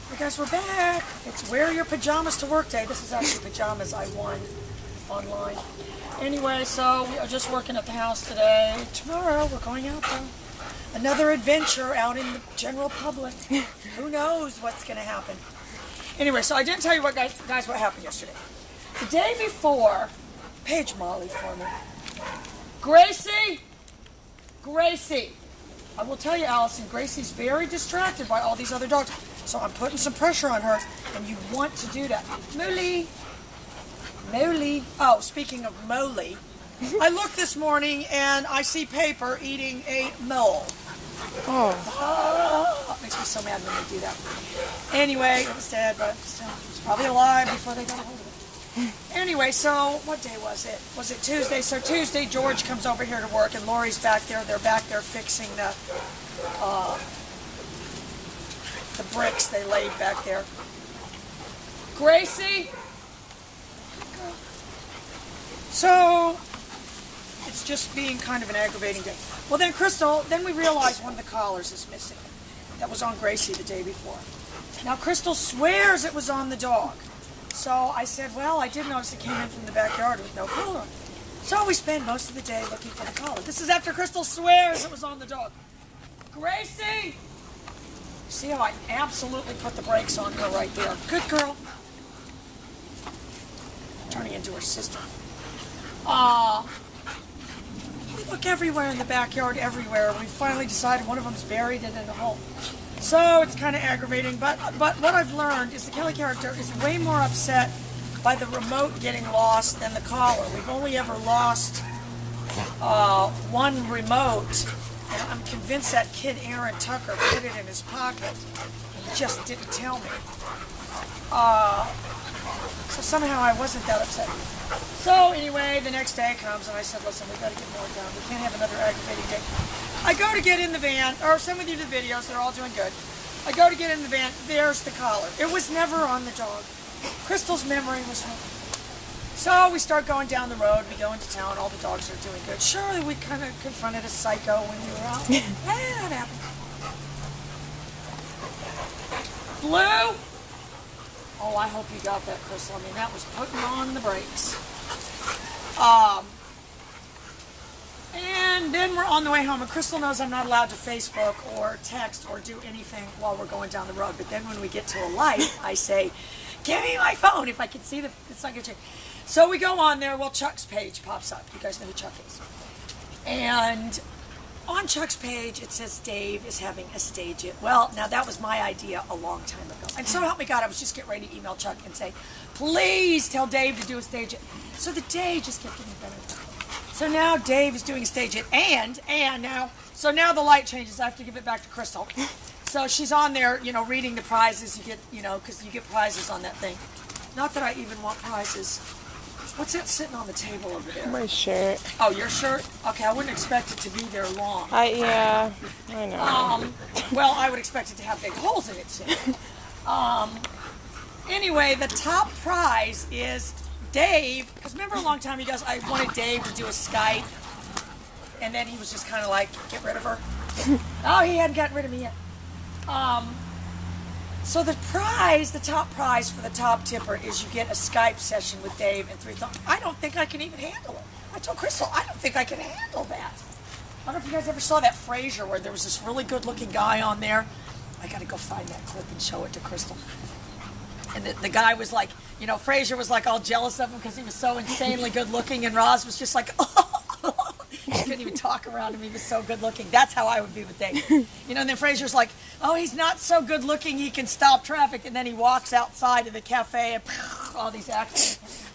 Hey guys, we're back. It's wear your pajamas to work day. This is actually pajamas I won online. Anyway, so we are just working at the house today. Tomorrow we're going out though. Another adventure out in the general public. Who knows what's going to happen. Anyway, so I didn't tell you what guys what happened yesterday. The day before, page Molly for me. Gracie! I will tell you, Allison, Gracie's very distracted by all these other dogs. So I'm putting some pressure on her, and you want to do that. Molly. Oh, speaking of Molly, I looked this morning, and I see Paper eating a mole. Oh. It makes me so mad when they do that. Anyway, it was dead, but still, it was probably alive before they got a hold of it. Anyway, so what day was it? Was it Tuesday? So Tuesday, George comes over here to work, and Lori's back there. They're back there fixing the bricks they laid back there. Gracie? So, it's just being kind of an aggravating day. Well then, Crystal, then we realized one of the collars is missing. That was on Gracie the day before. Now, Crystal swears it was on the dog. So I said, well, I did notice it came in from the backyard with no collar. So we spend most of the day looking for the collar. This is after Crystal swears it was on the dog. Gracie! See how I absolutely put the brakes on her right there. Good girl. Turning into her sister. We look everywhere in the backyard, everywhere. We finally decided one of them's buried in a hole. So it's kind of aggravating, but what I've learned is the Kelly character is way more upset by the remote getting lost than the collar. We've only ever lost one remote, and I'm convinced that kid Aaron Tucker put it in his pocket. He just didn't tell me. So somehow I wasn't that upset. So anyway, the next day comes, and I said, listen, we've got to get more done. We can't have another aggravating day. I go to get in the van, or some of you the videos, they're all doing good. I go to get in the van, there's the collar. It was never on the dog. Crystal's memory was home. So we start going down the road, we go into town, all the dogs are doing good. Surely we kind of confronted a psycho when we were out. Yeah, that happened. Bleu! Oh, I hope you got that, Crystal. I mean, that was putting on the brakes. And then we're on the way home, and Crystal knows I'm not allowed to Facebook or text or do anything while we're going down the road. But then when we get to a light, I say, give me my phone if I can see the second change. So we go on there. Well, Chuck's page pops up. You guys know who Chuck is. And on Chuck's page, it says Dave is having a stage-it. Well, now that was my idea a long time ago. And so help me God, I was just getting ready to email Chuck and say, please tell Dave to do a stage-it. So the day just kept getting better. So now Dave is doing a stage-it. And now, so now the light changes. I have to give it back to Crystal. So she's on there, you know, reading the prizes. You get, you know, because you get prizes on that thing. Not that I even want prizes. What's that sitting on the table over there? My shirt. Oh, your shirt? Okay, I wouldn't expect it to be there long. Yeah, I know. Well, I would expect it to have big holes in it soon. Anyway, the top prize is Dave. Because remember a long time, you guys, I wanted Dave to do a Skype. And then he was just kind of like, get rid of her. Oh, he hadn't gotten rid of me yet. So the prize, the top prize for the top tipper is you get a Skype session with Dave and 3 thumbs. I don't think I can even handle it. I told Crystal, I don't think I can handle that. I don't know if you guys ever saw that Frasier where there was this really good-looking guy on there. I got to go find that clip and show it to Crystal. And the guy was like, you know, Frasier was like all jealous of him because he was so insanely good-looking, and Roz was just like, he couldn't even talk around him. He was so good-looking. That's how I would be with Dave. You know, and then Frasier's like, oh, he's not so good-looking, he can stop traffic. And then he walks outside of the cafe and all these accidents.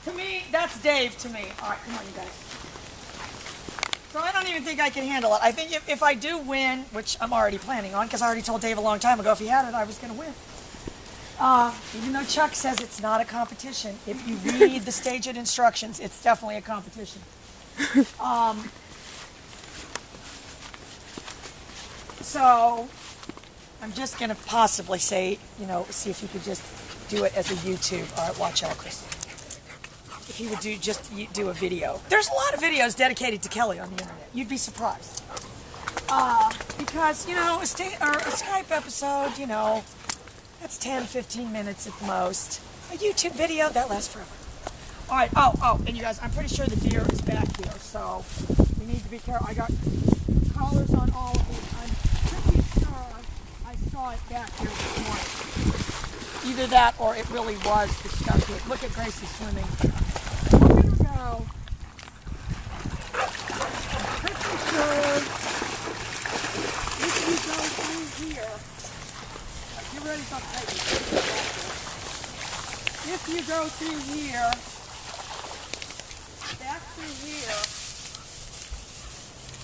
To me, that's Dave to me. All right, come on, you guys. So I don't even think I can handle it. I think if I do win, which I'm already planning on, because I already told Dave a long time ago if he had it, I was going to win. Even though Chuck says it's not a competition, if you read the stage-it instructions, it's definitely a competition. So I'm just going to possibly say, you know, see if you could just do it as a YouTube. All right, watch out, Chris. If he would do a video. There's a lot of videos dedicated to Kelly on the internet. You'd be surprised. Because, you know, a Skype episode, you know, That's 10, 15 minutes at the most. A YouTube video, that lasts forever. All right, oh, and you guys, I'm pretty sure the deer is back here, so we need to be careful. I got collars on all of these. I'm pretty sure I saw it back here this morning. Either that or it really was the stuff here. Look at Gracie swimming. Look at her go. I'm pretty sure if you go through here, get ready for if you go through here, back through here,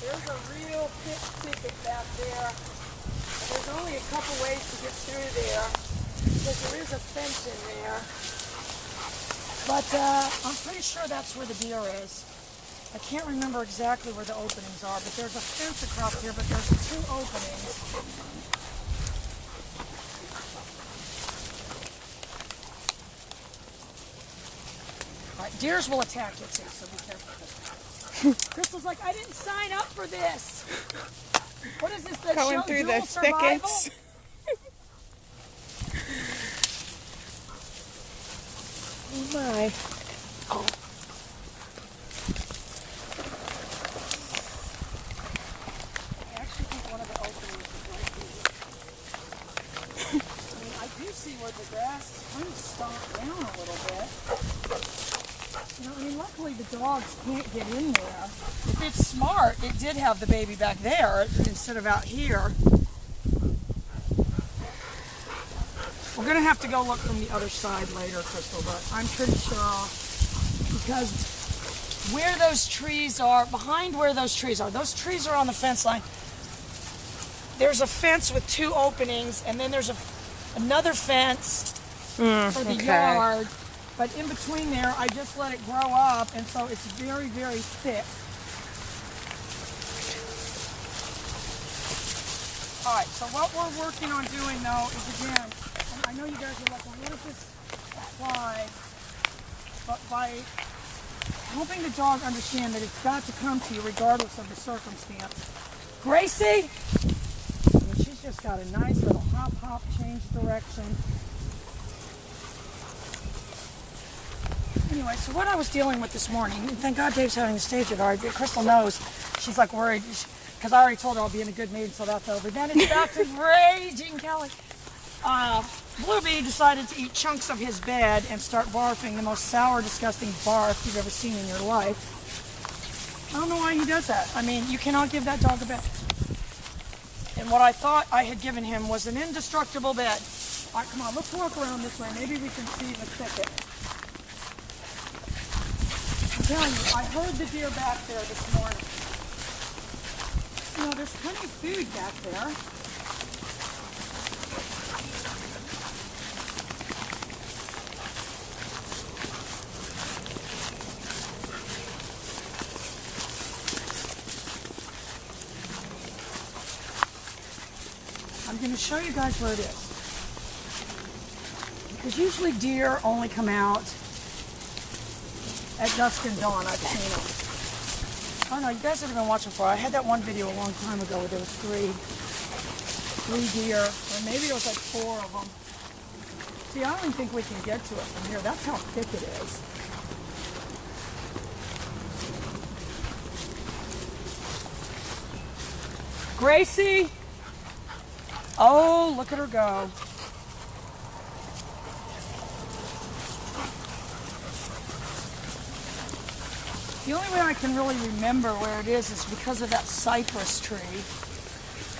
there's a real thick thicket back there. And there's only a couple ways to get through there, because there is a fence in there. But I'm pretty sure that's where the deer is. I can't remember exactly where the openings are, but there's a fence across here, but there's 2 openings. All right, deers will attack you too, so be careful. Crystal's like, I didn't sign up for this. What is this? Going through the thickets. Oh my. Oh. I actually think one of the openings is right here. I mean, I do see where the grass is kind of stomped down a little bit. You know, I mean, luckily the dogs can't get in there. If it's smart, it did have the baby back there instead of out here. We're going to have to go look from the other side later, Crystal, but I'm pretty sure, because where those trees are, behind where those trees are on the fence line. There's a fence with 2 openings, and then there's another fence for the yard. But in between there, I just let it grow up, and so it's very, very thick. All right, so what we're working on doing, though, is again, and I know you guys are like, well, what if this fly? But by helping the dog understand that it's got to come to you regardless of the circumstance. Gracie! I mean, she's just got a nice little hop, change direction. Anyway, so what I was dealing with this morning, and thank God Dave's having the stage at already. Crystal knows. She's like worried, because I already told her I'll be in a good mood until that's over. Then it's back to raging Kelly. Bleu decided to eat chunks of his bed and start barfing the most sour, disgusting barf you've ever seen in your life. I don't know why he does that. I mean, you cannot give that dog a bed. And what I thought I had given him was an indestructible bed. All right, come on, let's walk around this way. Maybe we can see the thicket. I'm telling you, I heard the deer back there this morning. You know, there's plenty of food back there. I'm going to show you guys where it is. Because usually deer only come out at dusk and dawn. I've seen them. Oh no, you guys haven't been watching for. I had that one video a long time ago where there was three deer, or maybe it was like 4 of them. See, I don't even think we can get to it from here. That's how thick it is. Gracie! Oh, look at her go. The only way I can really remember where it is because of that cypress tree.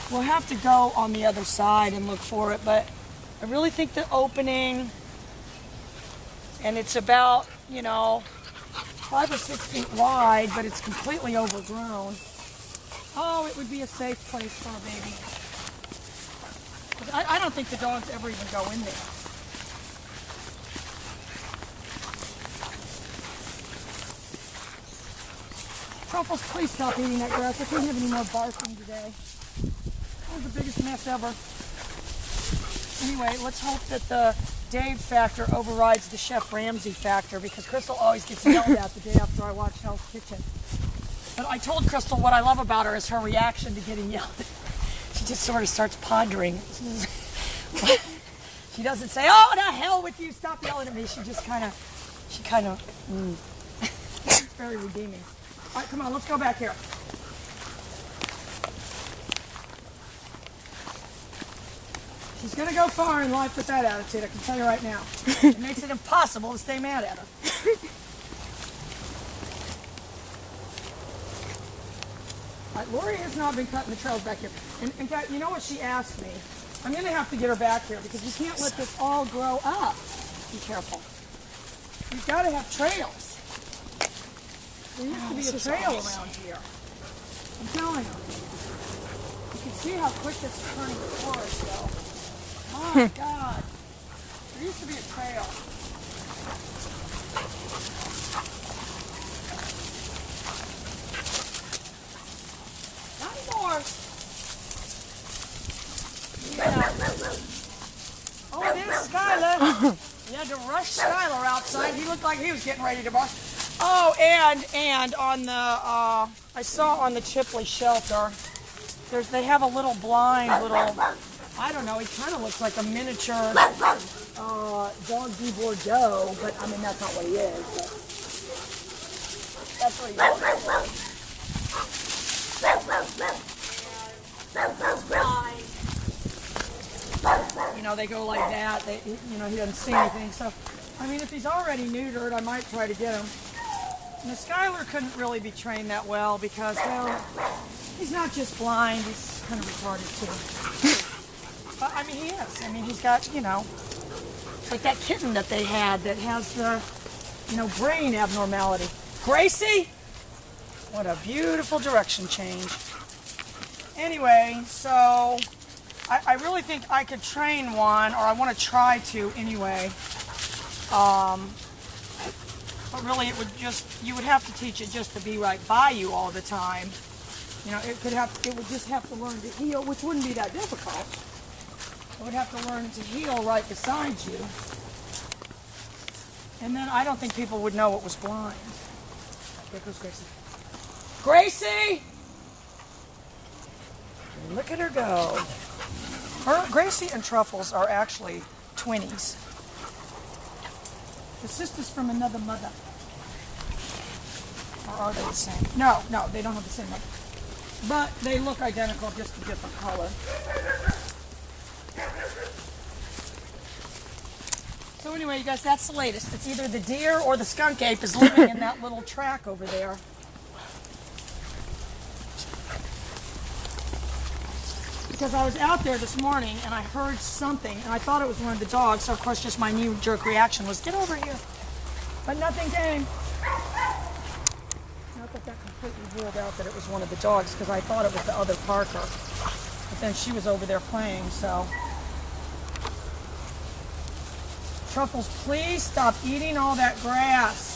We'll have to go on the other side and look for it, but I really think the opening, and it's about, 5 or 6 feet wide, but it's completely overgrown. Oh, it would be a safe place for a baby. I don't think the dogs ever even go in there. Truffles, please stop eating that grass. I can't have any more barking today. That was the biggest mess ever. Anyway, let's hope that the Dave factor overrides the Chef Ramsay factor, because Crystal always gets yelled at the day after I watch Hell's Kitchen. But I told Crystal what I love about her is her reaction to getting yelled at. She just sort of starts pondering. She doesn't say, "Oh, the hell with you! Stop yelling at me." She just kind of, very redeeming. All right, come on, let's go back here. She's going to go far in life with that attitude, I can tell you right now. It makes it impossible to stay mad at her. All right, Lori has not been cutting the trails back here. In fact, you know what she asked me? I'm going to have to get her back here because you can't let this all grow up. Be careful. You've got to have trails. There used to be a trail around here. I'm telling you. You can see how quick this is turning the forest, though. Oh, God. There used to be a trail. Not anymore. Yeah. Oh, there's Skylar. You had to rush Skylar outside. He looked like he was getting ready to bark. Oh, and on the, I saw on the Chipley shelter, they have a little blind, I don't know, he kind of looks like a miniature dog de Bordeaux, but I mean, that's not what he is. But that's what he looks like. You know, they go like that. He doesn't see anything. So, I mean, if he's already neutered, I might try to get him. Now, Skylar couldn't really be trained that well because, well, he's not just blind, he's kind of retarded too. But, I mean, he is. I mean, he's got, like that kitten that they had that has the, brain abnormality. Gracie? What a beautiful direction change. Anyway, so I really think I could train one, or I want to try to anyway. But really, you would have to teach it just to be right by you all the time. It would just have to learn to heel, which wouldn't be that difficult. It would have to learn to heel right beside you. And then I don't think people would know it was blind. There goes Gracie. Gracie! Look at her go. Gracie and Truffles are actually twinnies. The sisters from another mother. Or are they the same? No, they don't have the same mother. But they look identical, just a different color. So anyway, you guys, that's the latest. It's either the deer or the skunk ape is living in that little track over there. Because I was out there this morning and I heard something and I thought it was one of the dogs, so of course just my knee-jerk reaction was, get over here. But nothing came. Not that completely ruled out that it was one of the dogs because I thought it was the other Parker. But then she was over there playing, so. Truffles, please stop eating all that grass.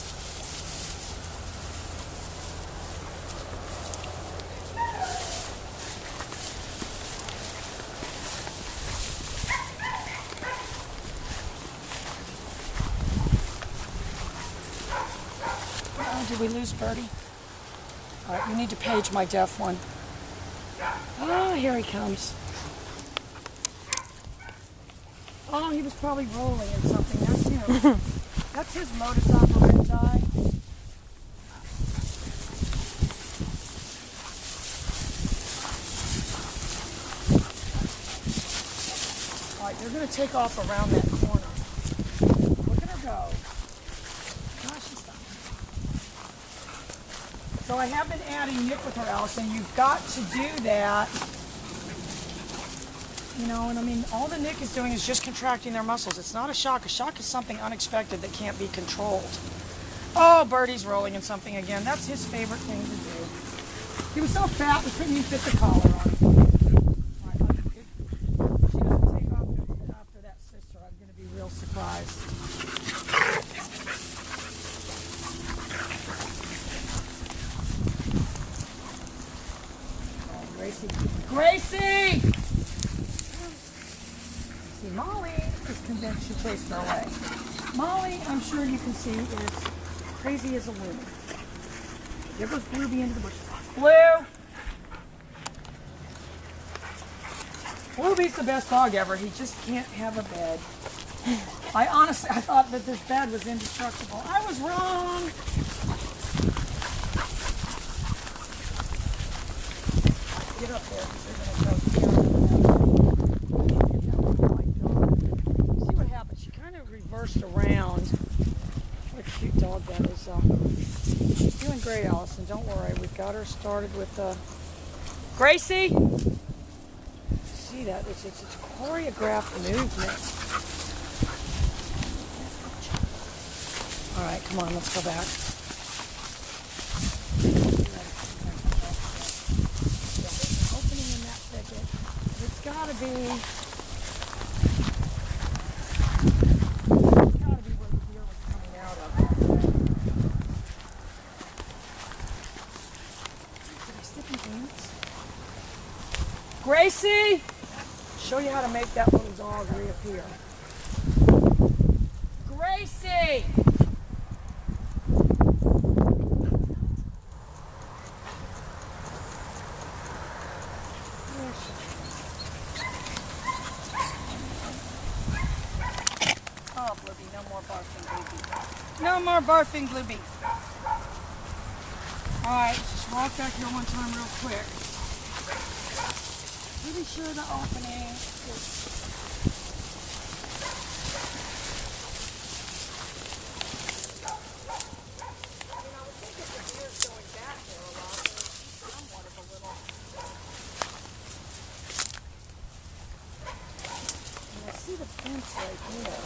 Did we lose Birdie? All right, we need to page my deaf one. Oh, here he comes. Oh, he was probably rolling in something. That's him. That's his modus operandi. All right, they're going to take off around that corner. Look at her go. So I have been adding nip with her, Allison. You've got to do that. And I mean, all the Nick is doing is just contracting their muscles. It's not a shock. A shock is something unexpected that can't be controlled. Oh, Birdie's rolling in something again. That's his favorite thing to do. He was so fat, we couldn't even fit the collar on him. All right, if she doesn't take off after that sister, I'm going to be real surprised. Gracie! See, Molly is convinced she chased her away. Molly, I'm sure you can see, is crazy as a loon. There goes Blue into the bush. Blue! Bluebee's the best dog ever. He just can't have a bed. I thought that this bed was indestructible. I was wrong. Get up there because they're going to go. See what happened? She kind of reversed around. What a cute dog that is. She's doing great, Allison. Don't worry. We've got her started with Gracie. See that? It's a choreographed movement. All right, come on, let's go back. There's an opening in that thicket. It's got to be where the deer was coming out of. Did I stick my pants? Gracie! Show you how to make that little dog reappear. Gracie! Oh, Bluebee, no more barfing, Bluebee. No more barfing, Bluebee. Alright, just walk back here one time real quick. Pretty sure the opening is... I would think if the deer's going back there a lot, there's somewhat of a little... And I see the fence right here.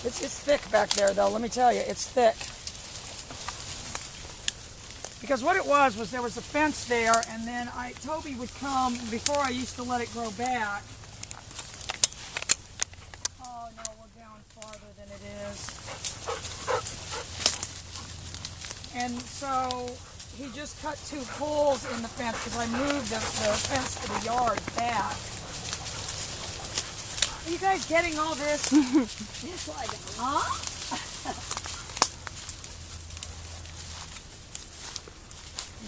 It's thick back there, though. Let me tell you, it's thick. Because what it was there was a fence there, and then Toby would come before I used to let it grow back. Oh no, we're down farther than it is. And so he just cut 2 holes in the fence because I moved the fence to the yard back. Are you guys getting all this? It's like, huh?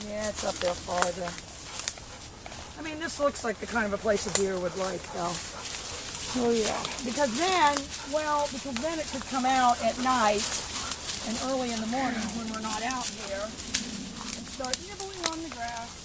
Yeah, it's up there farther. I mean, this looks like the kind of a place a deer would like, though. Oh, yeah. Because then it could come out at night and early in the morning when we're not out here and start nibbling on the grass.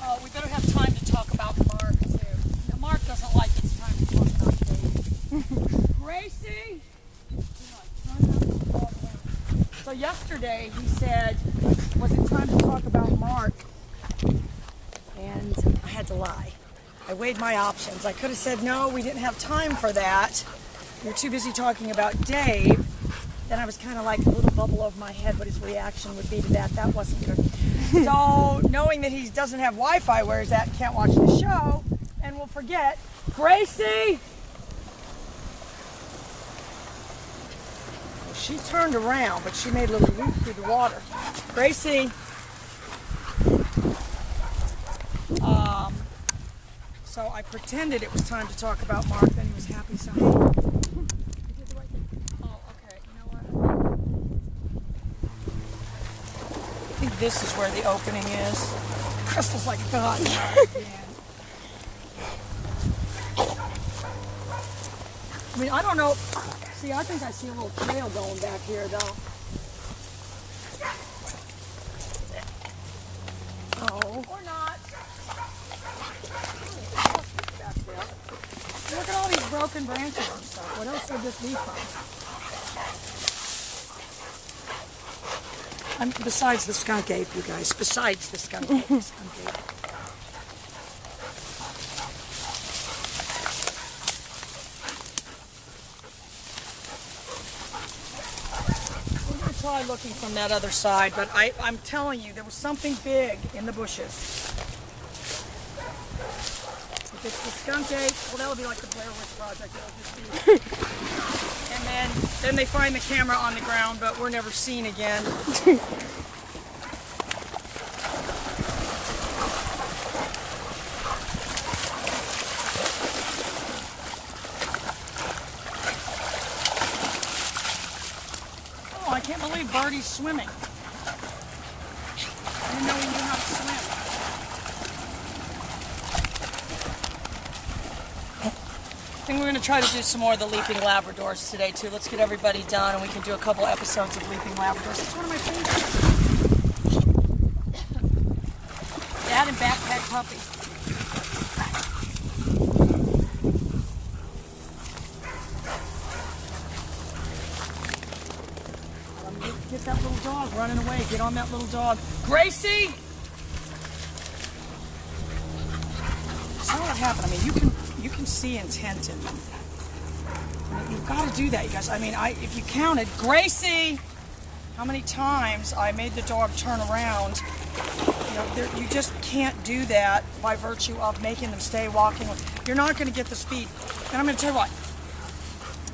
Oh, we better have time to talk about Mark, too. Now, Mark doesn't like it's time to talk about Dave. Gracie! So yesterday he said, was it time to talk about Mark? And I had to lie. I weighed my options. I could have said, no, we didn't have time for that. We were too busy talking about Dave. Then I was kind of like a little bubble over my head what his reaction would be to that. That wasn't good. So knowing that he doesn't have Wi-Fi where he's at and can't watch the show, and will forget, Gracie! Well, she turned around, but she made a little loop through the water. Gracie! So I pretended it was time to talk about Mark, then he was happy, so hey, you did the right thing. Oh, okay, you know what? I think this is where the opening is. Crystal's like, God, again. I mean, I don't know. See, I think I see a little trail going back here, though. Oh. Or not. Look at all these broken branches and stuff. What else would this be from? Besides the skunk ape, you guys. Besides the skunk ape. We're going to try looking from that other side, but I'm telling you, there was something big in the bushes. If it's the skunk ape, well, that'll be like the Bleu project. It'll just be. And then they find the camera on the ground, but we're never seen again. I can't believe Birdie's swimming. I didn't know he knew how to swim. I think we're going to try to do some more of the Leaping Labradors today, too. Let's get everybody done, and we can do a couple episodes of Leaping Labradors. It's one of my favorites. Dad and backpack puppy. Get that little dog running away. Get on that little dog. Gracie! So what happened? I mean, you can see intent in them. I mean, you've got to do that, you guys. I mean, if you counted, Gracie, how many times I made the dog turn around. You know, you just can't do that by virtue of making them stay walking. You're not going to get the speed. And I'm going to tell you what.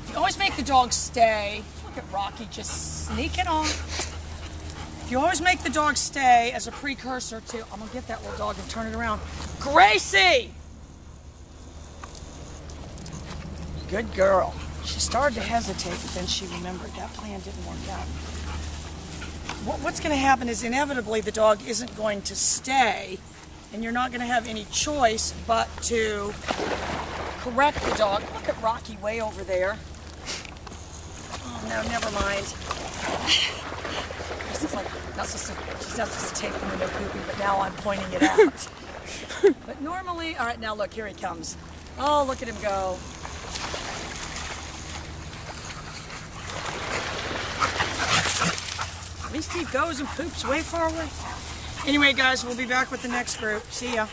You always make the dog stay. Look at Rocky just sneaking on. If you always make the dog stay as a precursor to, I'm going to get that little dog and turn it around. Gracie! Good girl. She started to hesitate, but then she remembered that plan didn't work out. What's going to happen is inevitably the dog isn't going to stay, and you're not going to have any choice but to correct the dog. Look at Rocky way over there. Oh no, never mind. This is like she's not supposed to take them when they're pooping, but now I'm pointing it out. But normally, all right, now look, here he comes. Oh, look at him go. At least he goes and poops way far away. Anyway, guys, we'll be back with the next group. See ya.